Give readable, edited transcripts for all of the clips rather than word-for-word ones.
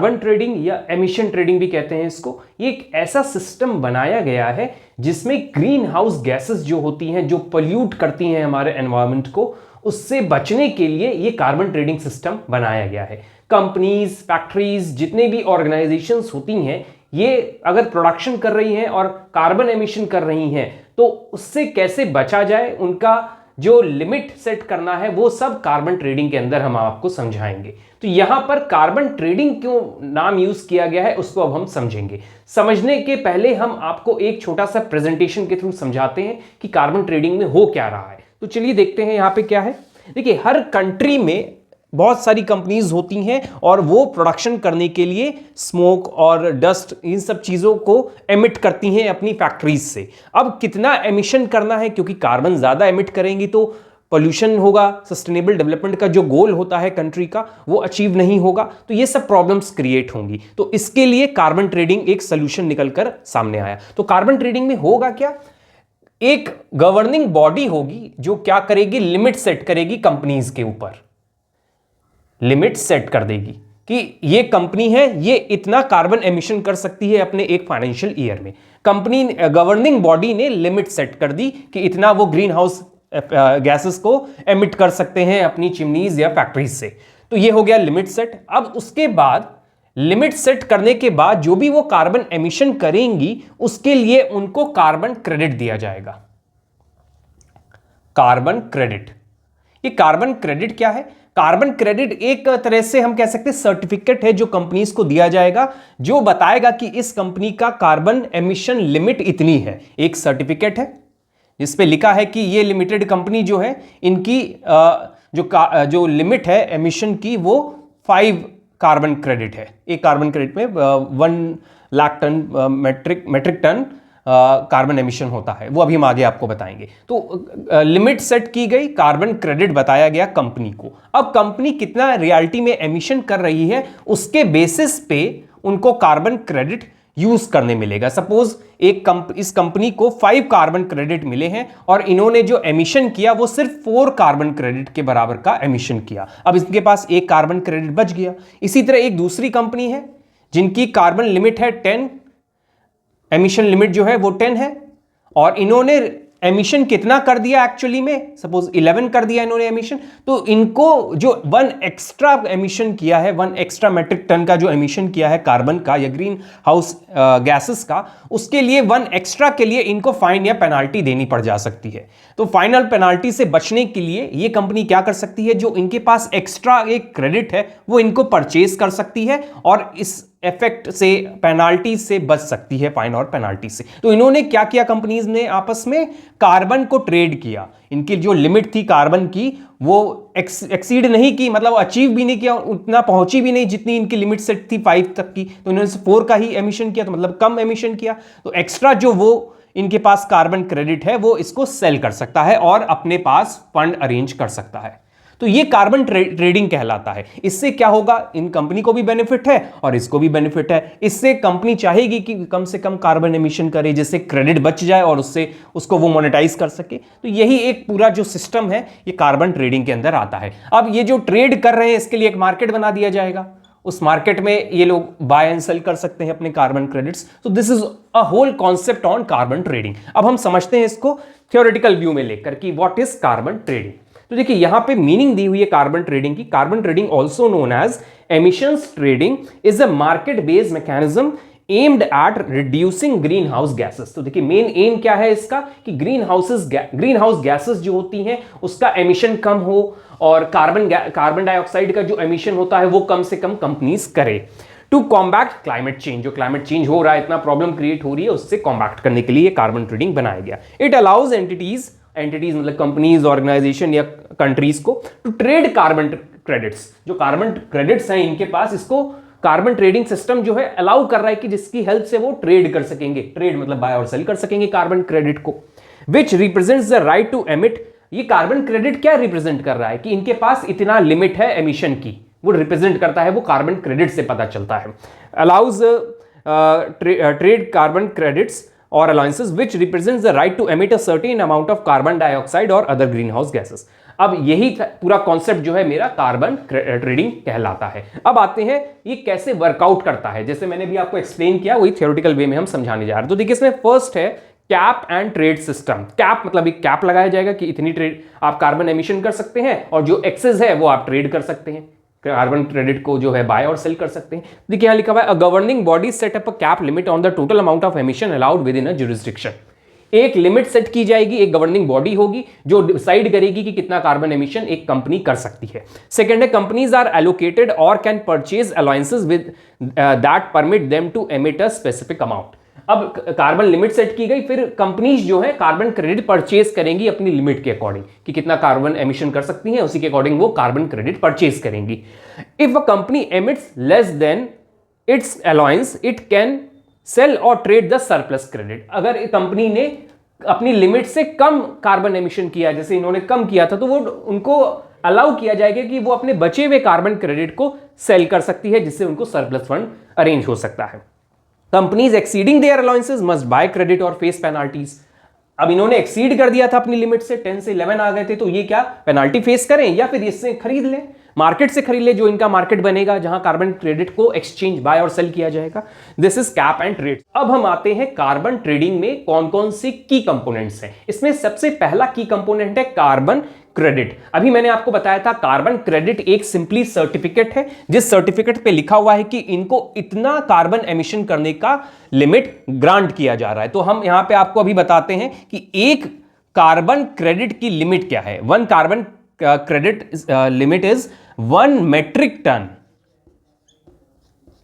Carbon trading या emission trading भी कहते हैं इसको, ये एक ऐसा सिस्टम बनाया गया है जिसमें ग्रीन हाउस गैसेस जो होती हैं, जो पोल्यूट करती हैं हमारे एनवायरनमेंट को, उससे बचने के लिए ये कार्बन ट्रेडिंग सिस्टम बनाया गया है। कंपनीज, फैक्ट्रीज, जितने भी ऑर्गेनाइजेशंस होती हैं, ये अगर प्रोडक्शन कर रही हैं और कार्बन एमिशन कर रही हैं तो उससे कैसे बचा जाए, उनका जो लिमिट सेट करना है वो सब कार्बन ट्रेडिंग के अंदर हम आपको समझाएंगे। तो यहां पर कार्बन ट्रेडिंग क्यों नाम यूज किया गया है उसको अब हम समझेंगे। समझने के पहले हम आपको एक छोटा सा प्रेजेंटेशन के थ्रू समझाते हैं कि कार्बन ट्रेडिंग में हो क्या रहा है। तो चलिए देखते हैं यहां पे क्या है। देखिए, हर कंट्री में बहुत सारी कंपनीज होती हैं और वो प्रोडक्शन करने के लिए स्मोक और डस्ट, इन सब चीज़ों को एमिट करती हैं अपनी फैक्ट्रीज से। अब कितना एमिशन करना है, क्योंकि कार्बन ज़्यादा एमिट करेंगी तो पोल्यूशन होगा, सस्टेनेबल डेवलपमेंट का जो गोल होता है कंट्री का वो अचीव नहीं होगा, तो ये सब प्रॉब्लम्स क्रिएट होंगी। तो इसके लिए कार्बन ट्रेडिंग एक सोल्यूशन निकलकर सामने आया। तो कार्बन ट्रेडिंग में होगा क्या, एक गवर्निंग बॉडी होगी जो क्या करेगी, लिमिट सेट करेगी कंपनीज के ऊपर, लिमिट सेट कर देगी कि ये कंपनी है, ये इतना कार्बन एमिशन कर सकती है अपने एक फाइनेंशियल ईयर में। कंपनी गवर्निंग बॉडी ने लिमिट सेट कर दी कि इतना वो ग्रीन हाउस गैसेस को एमिट कर सकते हैं अपनी चिमनीज या फैक्ट्रीज से। तो ये हो गया लिमिट सेट। अब उसके बाद लिमिट सेट करने के बाद जो भी वो कार्बन एमिशन करेंगी उसके लिए उनको कार्बन क्रेडिट दिया जाएगा। कार्बन क्रेडिट, ये कार्बन क्रेडिट क्या है? कार्बन क्रेडिट एक तरह से हम कह सकते हैं सर्टिफिकेट है जो कंपनीज को दिया जाएगा, जो बताएगा कि इस कंपनी का कार्बन एमिशन लिमिट इतनी है। एक सर्टिफिकेट है जिस पे लिखा है कि ये लिमिटेड कंपनी जो है, इनकी जो लिमिट है एमिशन की वो 5 कार्बन क्रेडिट है। एक कार्बन क्रेडिट में 1 lakh ton metric ton carbon emission होता है, वो अभी हम आगे आपको बताएंगे। तो लिमिट सेट की गई, कार्बन क्रेडिट बताया गया कंपनी को। अब कंपनी कितना रियलिटी में एमिशन कर रही है उसके बेसिस पे उनको कार्बन क्रेडिट यूज करने मिलेगा। सपोज इस कंपनी को 5 कार्बन क्रेडिट मिले हैं और इन्होंने जो एमिशन किया वो सिर्फ 4 कार्बन क्रेडिट के बराबर का एमिशन किया। अब इसके पास 1 कार्बन क्रेडिट बच गया। इसी तरह एक दूसरी कंपनी है जिनकी कार्बन लिमिट है 10, एमिशन लिमिट जो है वो 10 है, और इन्होंने एमिशन कितना कर दिया एक्चुअली में, सपोज 11 कर दिया इन्होंने एमिशन, तो इनको जो 1 एक्स्ट्रा एमिशन किया है, 1 एक्स्ट्रा मेट्रिक टन का जो एमिशन किया है कार्बन का या ग्रीन हाउस गैसेस का, उसके लिए 1 एक्स्ट्रा के लिए इनको फाइन या पेनाल्टी देनी पड़ जा सकती है। तो फाइनल पेनाल्टी से बचने के लिए ये कंपनी क्या कर सकती है, जो इनके पास एक्स्ट्रा एक क्रेडिट है वो इनको परचेज कर सकती है और इस इफेक्ट से, पेनाल्टी से बच सकती है, फाइन और पेनाल्टी से। तो इन्होंने क्या किया, कंपनीज ने आपस में कार्बन को ट्रेड किया। इनकी जो लिमिट थी कार्बन की वो एक्सीड नहीं की, मतलब अचीव भी नहीं किया, उतना पहुंची भी नहीं जितनी इनकी लिमिट सेट थी 5 तक की। तो इन्होंने 4 का ही एमिशन किया, तो मतलब कम एमिशन किया। तो एक्स्ट्रा जो वो इनके पास कार्बन क्रेडिट है वो इसको सेल कर सकता है और अपने पास फंड अरेंज कर सकता है। तो ये कार्बन ट्रेडिंग कहलाता है। इससे क्या होगा, इन कंपनी को भी बेनिफिट है और इसको भी बेनिफिट है। इससे कंपनी चाहेगी कि कम से कम कार्बन एमिशन करे, जिससे क्रेडिट बच जाए और उससे उसको वो मोनेटाइज कर सके। तो यही एक पूरा जो सिस्टम है ये कार्बन ट्रेडिंग के अंदर आता है। अब ये जो ट्रेड कर रहे हैं इसके लिए एक मार्केट बना दिया जाएगा, उस मार्केट में ये लोग बाय एंड सेल कर सकते हैं अपने कार्बन क्रेडिट्स। तो this is a whole concept on carbon trading. अब हम समझते हैं इसको थ्योरेटिकल व्यू में लेकर कि व्हाट इज कार्बन ट्रेडिंग। तो देखिए यहां पे मीनिंग दी हुई है कार्बन ट्रेडिंग की। Carbon trading also known as emissions trading is a market based mechanism aimed at reducing green house gases. तो देखिए मेन एम क्या है इसका कि ग्रीन हाउस गैसेस जो होती हैं उसका एमिशन कम हो और कार्बन डाइऑक्साइड का जो एमिशन होता है वो कम से कम कंपनीज करे टू कॉम्बैक्ट क्लाइमेट चेंज। जो क्लाइमेट चेंज हो रहा है, इतना प्रॉब्लम क्रिएट हो रही है, उससे कॉम्बैक्ट करने के लिए कार्बन ट्रेडिंग बनाया गया। इट अलाउज एंटिटीज मतलब कंपनीज, ऑर्गेनाइजेशन या कंट्रीज को टू ट्रेड कार्बन क्रेडिट्स। जो कार्बन क्रेडिट्स हैं इनके पास, इसको कार्बन ट्रेडिंग सिस्टम जो है अलाउ कर रहा है कि जिसकी हेल्प से वो ट्रेड कर सकेंगे, ट्रेड मतलब बाय और सेल कर सकेंगे कार्बन क्रेडिट को, which represents the right to emit. ये कार्बन क्रेडिट क्या रिप्रेजेंट कर रहा है कि इनके पास इतना लिमिट है एमिशन की, वो रिप्रेजेंट करता है, वो कार्बन क्रेडिट से पता चलता है। Allows trade carbon credits or allowances which represents the right to emit a certain amount of carbon dioxide or other greenhouse gases। अब यही पूरा कॉन्सेप्ट जो है मेरा कार्बन ट्रेडिंग कहलाता है। अब आते हैं ये कैसे वर्कआउट करता है, जैसे मैंने भी आपको एक्सप्लेन किया वही थियोरेटिकल वे में हम समझाने जा रहे हैं। तो देखिए इसमें फर्स्ट है cap and trade system. Cap मतलब एक कैप लगाया जाएगा कि इतनी ट्रेड आप कार्बन एमिशन कर सकते हैं और जो एक्सेस है वो आप ट्रेड कर सकते हैं, कार्बन क्रेडिट को जो है बाय और सेल कर सकते हैं। देखिए यहां लिखा हुआ है अ governing body set up a cap limit on the total amount of emission allowed with in a jurisdiction. एक लिमिट सेट की जाएगी, एक गवर्निंग बॉडी होगी जो डिसाइड करेगी कि कितना कार्बन एमिशन एक कंपनी कर सकती है। सेकंड है companies are allocated or can purchase allowances with that permit them to emit a specific amount. अब कार्बन लिमिट सेट की गई, फिर कंपनीज जो है कार्बन क्रेडिट परचेज करेंगी अपनी लिमिट के अकॉर्डिंग कि कितना कार्बन एमिशन कर सकती हैं, उसी के अकॉर्डिंग वो कार्बन क्रेडिट परचेज करेंगी। If a company emits less than its allowance it can sell or trade the surplus credit. अगर कंपनी ने अपनी लिमिट से कम कार्बन एमिशन किया, जैसे इन्होंने कम किया था, तो वो उनको अलाउ किया जाएगा कि वो अपने बचे हुए कार्बन क्रेडिट को सेल कर सकती है, जिससे उनको सरप्लस फंड अरेंज हो सकता है। Companies exceeding their allowances must buy credit or face penalties. अब इन्होंने एक्सीड कर दिया था अपनी लिमिट से, 10 से 11 आ गए थे, तो ये क्या पेनाल्टी फेस करें या फिर इससे खरीद लें, मार्केट से खरीद ले, जो इनका मार्केट बनेगा जहां कार्बन क्रेडिट को एक्सचेंज बाय और सेल किया जाएगा। This is cap and trade. अब हम आते हैं कार्बन ट्रेडिंग में कौन कौन से की कंपोनेंट्स हैं। इसमें सबसे पहला की कंपोनेंट है कार्बन क्रेडिट। अभी मैंने आपको बताया था कार्बन क्रेडिट एक सिंपली सर्टिफिकेट है, जिस सर्टिफिकेट पे लिखा हुआ है कि इनको इतना कार्बन एमिशन करने का लिमिट ग्रांट किया जा रहा है। तो हम यहां पे आपको अभी बताते हैं कि एक कार्बन क्रेडिट की लिमिट क्या है। One carbon credit limit is 1 metric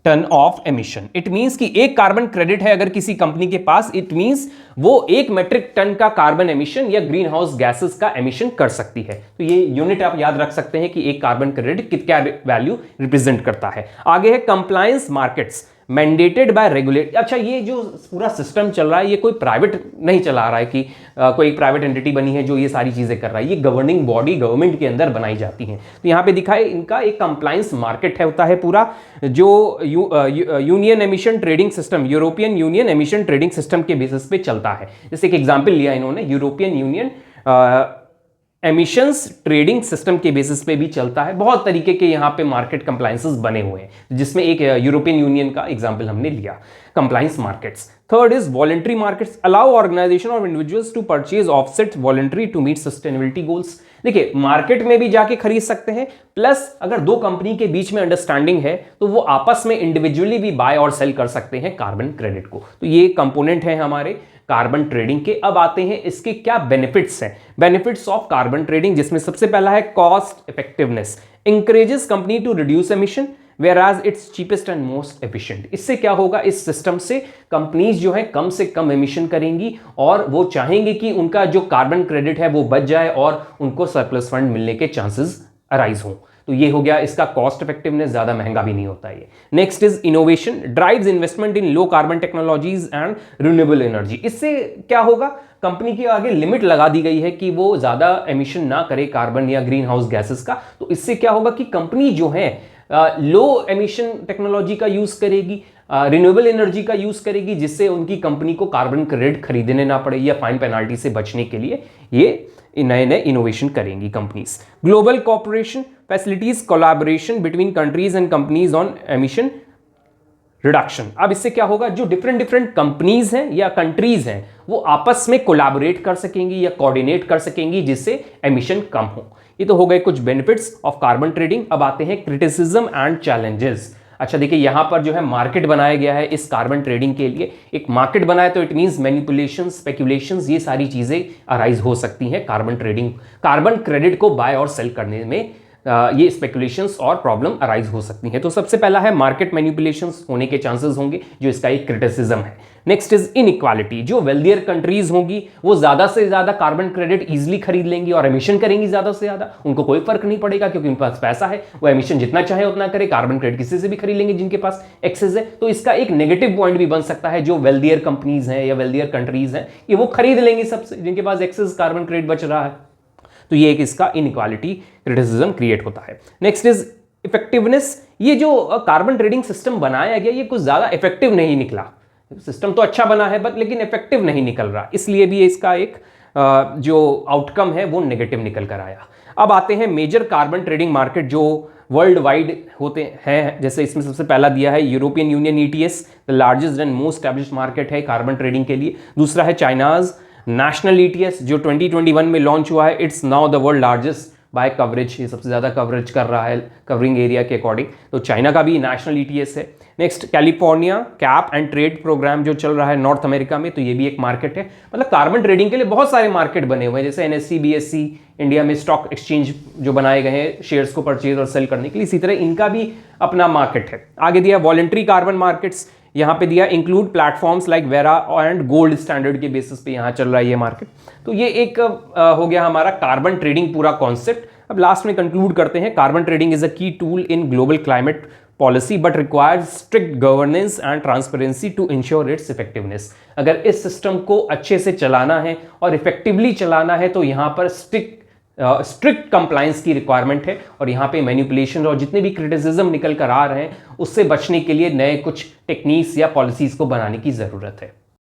ton of emission. It means कि एक कार्बन क्रेडिट है अगर किसी कंपनी के पास, इट मींस वो 1 मेट्रिक टन का कार्बन एमिशन या ग्रीन हाउस गैसेस का एमिशन कर सकती है। तो ये यूनिट आप याद रख सकते हैं कि एक कार्बन क्रेडिट क्या वैल्यू रिप्रेजेंट करता है। आगे है compliance markets mandated bye regulate. अच्छा, ये जो पूरा सिस्टम चल रहा है ये कोई प्राइवेट नहीं चला रहा है कि कोई प्राइवेट एंटिटी बनी है जो ये सारी चीजें कर रहा है, ये गवर्निंग बॉडी गवर्नमेंट के अंदर बनाई जाती हैं। तो यहाँ पे दिखा है इनका एक कंप्लायंस मार्केट है होता है पूरा, जो union emission trading system, European union emission trading system के बेसिस पे चलता है। जैसे एक एग्जाम्पल लिया इन्होंने, European union emissions trading system के बेसिस पे भी चलता है। बहुत तरीके के यहाँ पे मार्केट कंप्लायंसेस बने हुए हैं, जिसमें एक यूरोपियन यूनियन का एग्जांपल हमने लिया। Compliance markets. Third is voluntary markets, allow organization और individuals to purchase offset voluntary to meet sustainability goals. देखिए मार्केट में भी जाके खरीद सकते हैं, प्लस अगर दो कंपनी के बीच में अंडरस्टैंडिंग है तो वो आपस में इंडिविजुअली भी बाय और सेल कर सकते हैं कार्बन क्रेडिट को। तो ये कंपोनेंट है हमारे कार्बन ट्रेडिंग के। अब आते हैं इसके क्या बेनिफिट्स हैं। बेनिफिट्स ऑफ कार्बन ट्रेडिंग, जिसमें सबसे पहला है cost effectiveness, encourages company to reduce emission whereas it's cheapest and most efficient। इससे क्या होगा, इस सिस्टम से कंपनीज जो है कम से कम एमिशन करेंगी और वो चाहेंगे कि उनका जो कार्बन क्रेडिट है वो बच जाए और उनको सरप्लस फंड मिलने के चांसेस अराइज हों। तो ये हो गया इसका कॉस्ट इफेक्टिवनेस, ज्यादा महंगा भी नहीं होता ये। Next is innovation, drives investment in low carbon technologies and renewable energy. इससे क्या होगा, कंपनी के आगे लिमिट लगा दी गई है कि वो ज्यादा एमिशन ना करे कार्बन या ग्रीन हाउस गैसेस का। तो इससे क्या होगा कि कंपनी जो है लो एमिशन टेक्नोलॉजी का यूज करेगी, रिन्यूएबल एनर्जी का यूज करेगी, जिससे उनकी कंपनी को कार्बन क्रेडिट खरीदने ना पड़े या फाइन पेनाल्टी से बचने के लिए ये नए नए इनोवेशन करेंगी companies. Global corporation facilities collaboration between countries and companies on emission reduction. अब इससे क्या होगा, जो डिफरेंट डिफरेंट कंपनीज हैं या कंट्रीज हैं वो आपस में कोलैबोरेट कर सकेंगी या कोऑर्डिनेट कर सकेंगी, जिससे एमिशन कम हो। ये तो हो गए कुछ बेनिफिट्स ऑफ कार्बन ट्रेडिंग। अब आते हैं क्रिटिसिज्म एंड चैलेंजेस। अच्छा देखिए यहाँ पर जो है मार्केट बनाया गया है इस कार्बन ट्रेडिंग के लिए। एक मार्केट बनाया तो इट मींस मैनिपुलेशन, स्पेक्यूलेशंस, ये सारी चीजें अराइज हो सकती हैं कार्बन ट्रेडिंग, कार्बन क्रेडिट को बाय और सेल करने में ये स्पेकुलेशंस और प्रॉब्लम अराइज हो सकती हैं। तो सबसे पहला है मार्केट मैनिपुलेशंस होने के चांसेस होंगे, जो इसका एक क्रिटिसिज्म है। नेक्स्ट इज इनइक्वालिटी, जो वेल्दियर कंट्रीज होंगी वो ज्यादा से ज्यादा कार्बन क्रेडिट इजीली खरीद लेंगी और एमिशन करेंगी ज्यादा से ज्यादा, उनको कोई फर्क नहीं पड़ेगा क्योंकि उनके पास पैसा है, वो एमिशन जितना चाहे उतना करे, कार्बन क्रेडिट किसी से भी खरीद लेंगे जिनके पास एक्सेस है। तो इसका एक नेगेटिव पॉइंट भी बन सकता है, जो वेल्दियर कंपनीज हैं या वेल्दियर कंट्रीज हैं कि वो खरीद लेंगी सबसे, जिनके पास एक्सेस कार्बन क्रेडिट बच रहा है। तो ये एक इसका इनइक्वालिटी क्रिटिसिज्म क्रिएट होता है। नेक्स्ट इज इफेक्टिवनेस, ये जो कार्बन ट्रेडिंग सिस्टम बनाया गया ये कुछ ज्यादा इफेक्टिव नहीं निकला। सिस्टम तो अच्छा बना है बट लेकिन इफेक्टिव नहीं निकल रहा, इसलिए भी इसका एक जो आउटकम है वो नेगेटिव निकल कर आया। अब आते हैं मेजर कार्बन ट्रेडिंग मार्केट जो वर्ल्ड वाइड होते हैं। जैसे इसमें सबसे पहला दिया है European union ETS, the largest and most established market है कार्बन ट्रेडिंग के लिए। दूसरा है चाइनाज नेशनल ETS जो 2021 में लॉन्च हुआ है, it's now the world largest by coverage, ये सबसे ज़्यादा कवरेज कर रहा है कवरिंग एरिया के अकॉर्डिंग, तो चाइना का भी नेशनल ETS है। Next California cap and trade programme जो चल रहा है नॉर्थ अमेरिका में, तो ये भी एक मार्केट है। मतलब कार्बन ट्रेडिंग के लिए बहुत सारे मार्केट बने हुए हैं, जैसे NSE BSE इंडिया में स्टॉक एक्सचेंज जो बनाए गए हैं शेयर्स को परचेज और सेल करने के लिए, इसी तरह इनका भी अपना मार्केट है। आगे दिया वॉलंटरी कार्बन मार्केट्स, यहाँ पे दिया include platforms like vera and gold standard के बेसिस पे यहाँ चल रहा है ये मार्केट। तो ये एक हो गया हमारा कार्बन ट्रेडिंग पूरा कॉन्सेप्ट। अब लास्ट में कंक्लूड करते हैं, carbon trading is a key tool in global climate policy but requires strict governance and transparency to ensure its effectiveness. अगर इस सिस्टम को अच्छे से चलाना है और इफेक्टिवली चलाना है तो यहाँ पर स्ट्रिक्ट कंप्लायंस की रिक्वायरमेंट है, और यहाँ पे मैनिपुलेशन और जितने भी क्रिटिसिज्म निकल कर आ रहे हैं उससे बचने के लिए नए कुछ टेक्निक्स या पॉलिसीज को बनाने की ज़रूरत है।